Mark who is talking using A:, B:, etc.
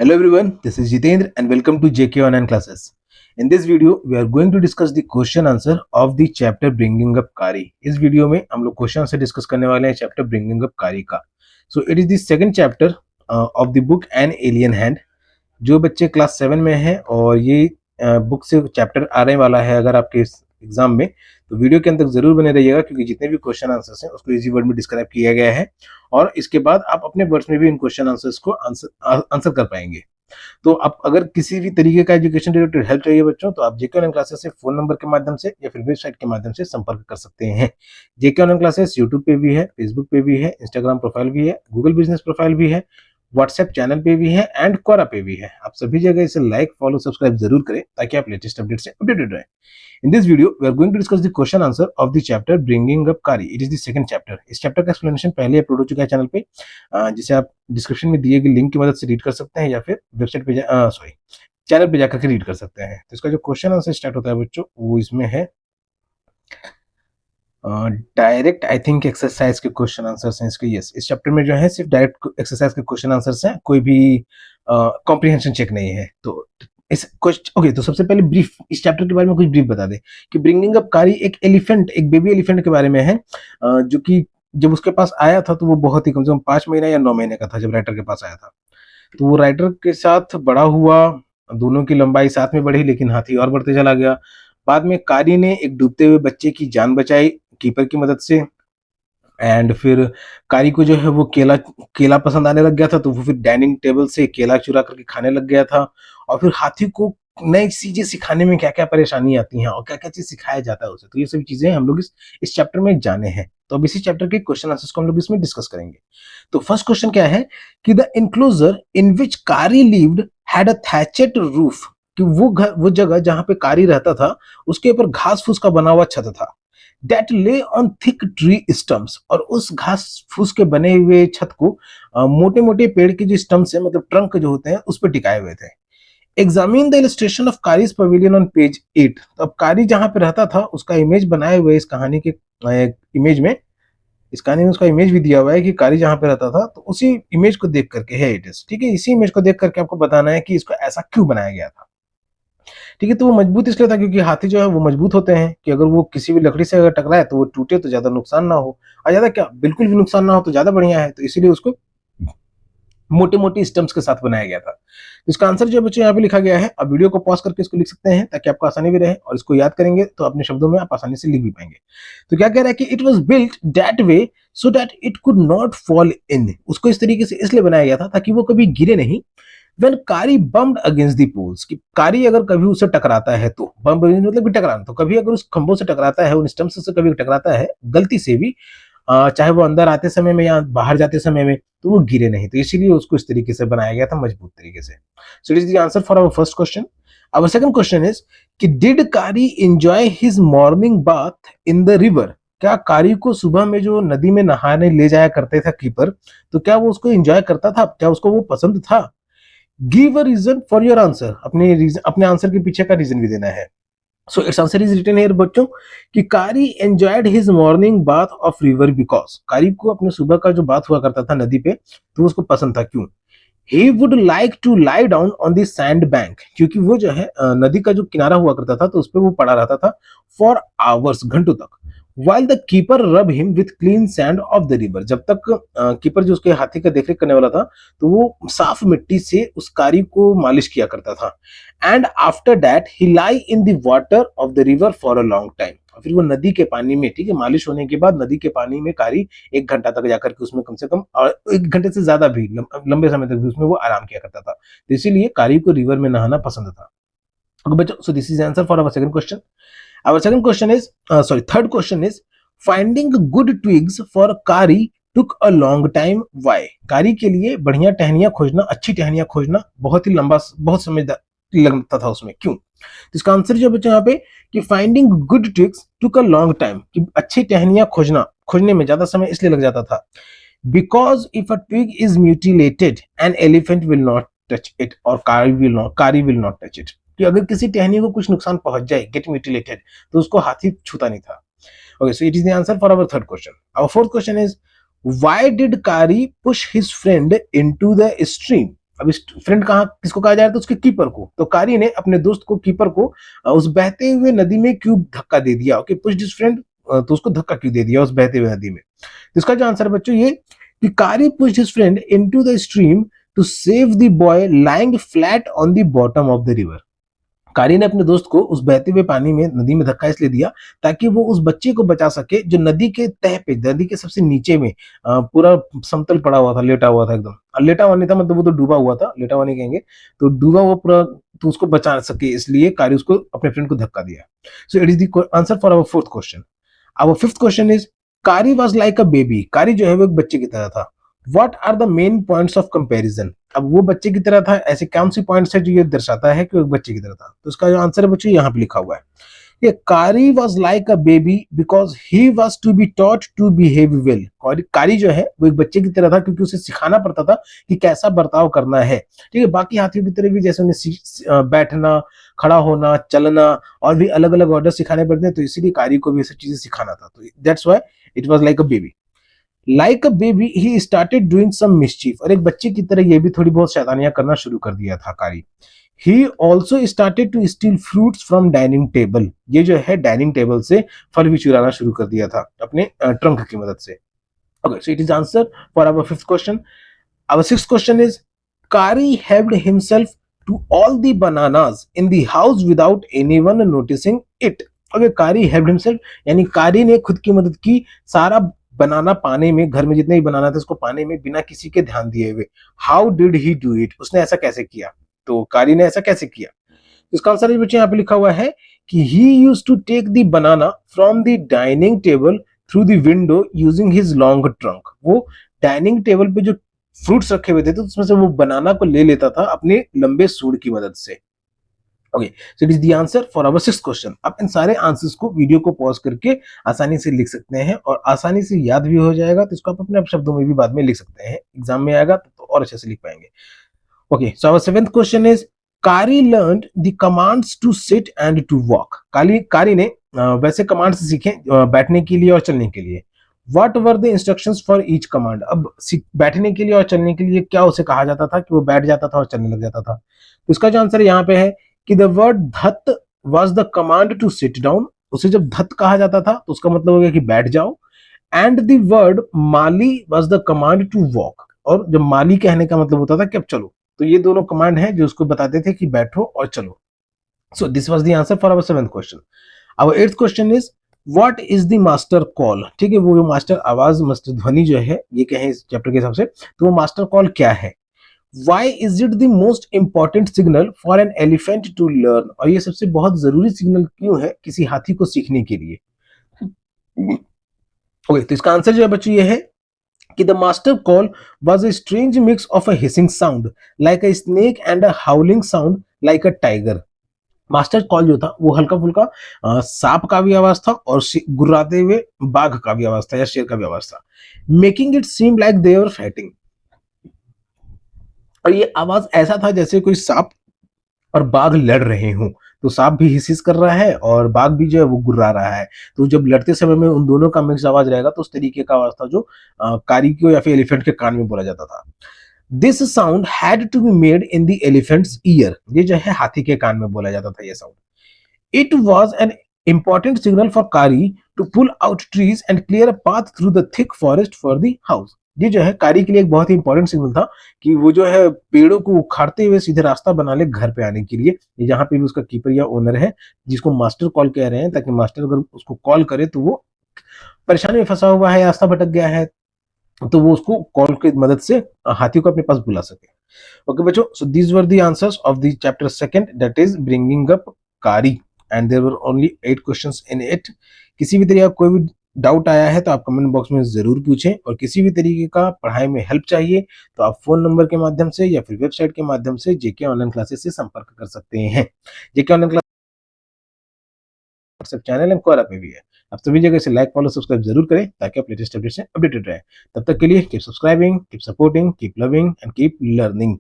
A: Hello everyone, this is Jitendra and welcome to JK Online Classes. In this video, we are going to discuss the question answer of the chapter Bringing Up Kari. इस video में हम लोग question answer discuss करने वाले हैं chapter Bringing Up Kari का. So it is the second chapter of the book An Alien Hand. जो बच्चे क्लास 7 में हैं और ये बुक से चैप्टर आने वाला है अगर आपके एग्जाम में, तो वीडियो के अंत तक जरूर बने रहिएगा क्योंकि जितने भी क्वेश्चन आंसर्स हैं उसको इजी वर्ड में डिस्क्राइब किया गया है और इसके बाद आप अपने वर्ड्स में भी इन क्वेश्चन आंसर्स को आंसर कर पाएंगे. तो आप अगर किसी भी तरीके का एजुकेशन रिलेटेड हेल्प चाहिए बच्चों, तो आप जेके ऑनलाइन क्लासेस से फोन नंबर के माध्यम से या फिर वेबसाइट के माध्यम से संपर्क कर सकते हैं. जेके ऑनलाइन क्लासेस यूट्यूब पे भी है, फेसबुक पे भी है, इंस्टाग्राम प्रोफाइल भी है, गूगल बिजनेस प्रोफाइल भी है, व्हाट्सएप चैनल पे भी है एंड क्वोरा पे भी है. आप सभी जगह इसे लाइक फॉलो सब्सक्राइब जरूर करें ताकि आप लेटेस्ट अपडेट से अपडेटेड रहें. In this video, we are going to discuss the question answer of the chapter Bringing Up Kari. It is the second chapter. इस चैप्टर का एक्सप्लेनेशन पहले अपलोड हो चुका है चैनल पे, जिसे आप डिस्क्रिप्शन में दिए गए लिंक की मदद से रीड कर सकते हैं या फिर वेबसाइट पे चैनल पे जाकर के रीड कर सकते हैं. तो इसका जो क्वेश्चन आंसर स्टार्ट होता है बच्चों, वो इसमें है डायरेक्ट आई थिंक एक्सरसाइज के क्वेश्चन आंसर्स हैं इसके. यस, इस चैप्टर में जो है सिर्फ डायरेक्ट एक्सरसाइज के क्वेश्चन आंसर्स हैं, कोई भी कॉम्प्रिहेंशन चेक नहीं है. तो इस क्वेश्चन ओके, तो सबसे पहले ब्रीफ इस चैप्टर के बारे में कुछ ब्रीफ बता दे कि ब्रिंगिंग अप कारी एक एलिफेंट, एक बेबी एलिफेंट के बारे में है, जो कि जब उसके पास आया था तो वो बहुत ही कम से कम 5 महीना या 9 महीने का था जब राइटर के पास आया था. तो वो राइटर के साथ बड़ा हुआ, दोनों की लंबाई साथ में बढ़ी, लेकिन हाथी और बढ़ते चला गया. बाद में कारी ने एक डूबते हुए बच्चे की जान बचाई कीपर की मदद से, एंड फिर कारी को जो है वो केला केला पसंद आने लग गया था, तो वो फिर डाइनिंग टेबल से केला चुरा करके खाने लग गया था. और फिर हाथी को नई चीजें सिखाने में क्या क्या परेशानी आती हैं और क्या क्या चीज सिखाया जाता है उसे, तो ये सभी चीजें हम लोग इस चैप्टर में जाने हैं. तो अब इसी चैप्टर के क्वेश्चन आंसर्स को हम लोग इसमें डिस्कस करेंगे. तो फर्स्ट क्वेश्चन क्या है कि द इनक्लोजर इन विच कारी लिव्ड हैड अ थैचेड रूफ, कि वो जगह जहां पे कारी रहता था उसके ऊपर घास फूस का बना हुआ छत था. That lay on thick tree stumps, और उस घास फूस के बने हुए छत को मोटे मोटे पेड़ के जो स्टम्प्स है, मतलब ट्रंक जो होते हैं, उस पर टिकाए हुए थे. Examine the illustration of Kari's pavilion on page 8. तो अब कारी जहां पे रहता था उसका इमेज बनाए हुए इस कहानी के इमेज में, इस कहानी में उसका इमेज भी दिया हुआ है कि कारी जहां पे रहता था, तो उसी इमेज को देख करके है इट इज, ठीक है, इसी इमेज को देख करके आपको बताना है कि इसको ऐसा क्यों बनाया गया था. ठीक है, तो वो मजबूत इसलिए था क्योंकि हाथी जो है वो मजबूत होते हैं कि अगर वो किसी भी लकड़ी से अगर टकराए तो वो टूटे तो ज्यादा नुकसान ना हो, और ज्यादा क्या बिल्कुल भी नुकसान ना हो तो ज्यादा बढ़िया है. तो इसीलिए उसको मोटे मोटे स्टम्प्स के साथ बनाया गया था. तो इसका आंसर जो बच्चों यहाँ पे लिखा गया है, अब वीडियो को पॉज करके इसको लिख सकते हैं ताकि आपको आसानी भी रहे, और इसको याद करेंगे तो अपने शब्दों में आप आसानी से लिख भी पाएंगे. तो क्या कह रहा है कि it was built that way so that it could not fall in. उसको इस तरीके से इसलिए बनाया गया था ताकि वो कभी गिरे नहीं. When कारी बम्ड अगेंस्ट दी पोल्स, कि कारी अगर कभी उसे टकराता है, तो बम्ब मतलब कि टकराना, तो कभी अगर उस खंभों से टकराता है, उन स्टम्प्स से कभी टकराता है गलती से भी, चाहे वो अंदर आते समय में या बाहर जाते समय में, तो वो गिरे नहीं. तो इसीलिए उसको इस तरीके से बनाया गया था, मजबूत तरीके से. So it is the answer for our first question. Our second question is कि did Kari enjoy his morning bath in the river. क्या कारी को सुबह में जो नदी में नहाने ले जाया करते थे कीपर, तो क्या वो उसको एंजॉय करता था, क्या उसको वो पसंद था. Give a reason for your answer, अपने आंसर के पीछे का रीजन भी देना है. So its answer is written here बच्चों कि Kari enjoyed his morning bath of river because, Kari को अपने सुबह का जो बात हुआ करता था नदी पे, तो उसको पसंद था. क्यों? He would like to lie down on the sand bank, क्योंकि वो जो है नदी का जो किनारा हुआ करता था तो उस पर वो पड़ा रहता था फॉर आवर्स, घंटों तक. while the keeper rub him with clean sand of the river, जब तक कीपर जो उसके हाथी का देखरेख करने वाला था तो वो साफ मिट्टी से उस कारी को मालिश किया करता था. And after that he lie in the water of the river for a long time, फिर वो नदी के पानी में, ठीक है, मालिश होने के बाद नदी के पानी में कारी 1 घंटा तक जाकर के उसमें कम से कम, और 1 घंटे से ज्यादा भी लंबे समय तक भी उसमें वो आराम किया करता था. तो इसीलिए कारी को रिवर में नहाना पसंद था. Okay, बच्चों, so this is the answer for our second question. Our second question is, third question is, finding good twigs for Kari took a long time. Why? कारी के लिए बढ़िया टहनियां खोजना, अच्छी टहनियां खोजना बहुत ही लंबा, बहुत समय लगता था उसमें. क्यों? तो इसका आंसर जो बच्चों यहाँ पे कि finding good twigs took a long time, कि अच्छी टहनियां खोजने में ज्यादा समय इसलिए लग जाता था. Because if a twig is mutilated an elephant will not touch it, और Kari will not touch it, कि अगर किसी टहनी को कुछ नुकसान पहुंच जाए, गेट म्यूटिलेटेड, तो उसको हाथी छूता नहीं था. Okay, so it is the answer for our third question. Our fourth question is why did Kari push his friend into the stream. अब इस फ्रेंड कहाँ किसको कहा जा रहा था? उसके कीपर को। तो कारी ने अपने दोस्त को कीपर को उस बहते हुए नदी में क्यों धक्का दे दिया? ओके, पुश्ड हिज फ्रेंड, तो उसको धक्का क्यों दे दिया उस बहते हुए नदी में? तो इसका जो आंसर है बच्चों ये कि Kari pushed his friend into the stream to save the boy lying flat on the bottom of the river. Kari ने अपने दोस्त को उस बहते हुए पानी में नदी में धक्का इसलिए दिया ताकि वो उस बच्चे को बचा सके जो नदी के तह पे, नदी के सबसे नीचे में पूरा समतल पड़ा हुआ था, लेटा हुआ था एकदम। लेटा हुआ नहीं था मतलब वो तो डूबा हुआ था, लेटा हुआ नहीं कहेंगे, तो डूबा हुआ पूरा, तो उसको बचा सके इसलिए कारी उसको अपने फ्रेंड को धक्का दिया। So it is the answer for our fourth question. Our fifth question is Kari was like a baby. Kari जो है वो एक बच्चे की तरह था। What are the main points of comparison? अब वो बच्चे की तरह था, ऐसे कौन सी पॉइंट्स है जो ये दर्शाता है कि वो एक बच्चे की तरह था? तो इसका जो आंसर है बच्चों यहाँ पे लिखा हुआ है, ये Kari was like a baby because he was to be taught to behave well. और कारी जो है वो एक बच्चे की तरह था क्योंकि उसे सिखाना पड़ता था कि कैसा बर्ताव करना है। ठीक है, बाकी हाथियों की तरह भी जैसे उन्हें बैठना, खड़ा होना, चलना और भी अलग अलग ऑर्डर सिखाने पड़ते हैं, तो इसीलिए कारी को भी ये सब चीजें सिखाना था। तो that's why it was like a baby. Like a baby he started doing some mischief. और एक बच्चे की तरह ये भी थोड़ी बहुत शैतानियां करना शुरू कर दिया था Kari. He also started to steal fruits from dining table. ये जो है डाइनिंग टेबल से फल भी चुराना शुरू कर दिया था अपने ट्रंक की मदद से। Okay, so it is answer for our fifth question. Our sixth question is Kari helped himself to all the bananas in the house without anyone noticing it. Okay, कारी helped himself यानी कारी ने खुद की मदद की सारा बनाना पाने में, घर में जितने भी बनाना थे उसको पाने में बिना किसी के ध्यान दिए हुए। How did he do it? उसने ऐसा कैसे किया? तो कारी ने ऐसा कैसे किया? इसका आंसर बच्चे यहाँ पे लिखा हुआ है कि he use to take the banana from the dining table through the window using his long trunk. वो डाइनिंग टेबल पे जो फ्रूट्स रखे हुए थे तो उसमें से वो बनाना को ले लेता था अपने लंबे सूंड की मदद से। Okay, so it is the answer for our sixth question. आप इन सारे आंसर्स को वीडियो को पॉज करके आसानी से लिख सकते हैं और आसानी से याद भी हो जाएगा, तो इसको आप अपने शब्दों में भी बाद में लिख सकते हैं। एग्जाम में आएगा तो और अच्छे से लिख पाएंगे। Okay, so our seventh question is Kari learned the commands to sit and to walk. कारी ने वैसे कमांड्स सीखे बैठने के लिए और चलने के लिए। What were the instructions for each command? अब बैठने के लिए और चलने के लिए क्या उसे कहा जाता था कि वो बैठ जाता था और चलने लग जाता था? तो इसका जो आंसर यहाँ पे है कि द वर्ड धत was the command to sit down. उसे जब धत कहा जाता था तो उसका मतलब हो गया कि बैठ जाओ। And the word Mali was the command to walk. और जब माली कहने का मतलब होता था कि अब चलो, तो ये दोनों कमांड हैं जो उसको बताते थे कि बैठो और चलो। So this was the answer for our seventh question. Our eighth question is what is the master call? ठीक है, वो जो मास्टर आवाज, मास्टर ध्वनि जो है, ये कहें इस चैप्टर के हिसाब से, तो वो मास्टर कॉल क्या है? Why is it the most important signal for an elephant to learn? और ये सबसे बहुत जरूरी सिग्नल क्यों है किसी हाथी को सीखने के लिए? ओके, तो इसका आंसर जो है बच्चों ये है कि the master call was a strange mix of a hissing sound like a snake and a howling sound like a tiger. Master call जो था वो हल्का फुल्का सांप का भी आवाज था और गुर्राते हुए बाघ का भी आवाज था या शेर का भी आवाज था, making it seem like they were fighting. और ये आवाज ऐसा था जैसे कोई सांप और बाघ लड़ रहे हों। तो सांप भी हिसिस कर रहा है और बाघ भी जो है वो गुर्रा रहा है। तो जब लड़ते समय में उन दोनों का मिक्स आवाज रहेगा तो उस तरीके का आवाज था जो कारी को या फिर एलिफेंट के कान में बोला जाता था। This sound had to be made in the elephant's ear. ये जो है हाथी के कान में बोला जाता था ये sound. It was an important signal for Kari to pull out trees and clear a path through the thick forest for the house. ये जो है कारी के लिए एक बहुत ही इंपॉर्टेंट सिग्नल था कि वो जो है पेड़ों को उखाड़ते हुए सीधे रास्ता बना ले घर पे आने के लिए। जहां पे भी उसका कीपर या ओनर है जिसको मास्टर कॉल कह रहे हैं, ताकि मास्टर अगर उसको कॉल करे तो वो परेशानी में फंसा हुआ है, रास्ता भटक गया है, तो वो उसको कॉल की मदद से हाथी को अपने पास बुला सके। ओके बच्चों, so these were the answers of the chapter second, that is bringing up Kari, and there were only 8 questions in it. किसी भी तरह का कोई भी डाउट आया है तो आप कमेंट बॉक्स में जरूर पूछें, और किसी भी तरीके का पढ़ाई में हेल्प चाहिए तो आप फोन नंबर के माध्यम से या फिर वेबसाइट के माध्यम से जेके ऑनलाइन क्लासेस से संपर्क कर सकते हैं। JK online class WhatsApp channel and Quora पे भी है। आप सभी जगह से लाइक, फॉलो, सब्सक्राइब जरूर करें ताकि आप लेटेस्ट अपडेट से अपडेटेड रहे। तब तक के लिए keep subscribing, keep supporting, keep loving and keep learning.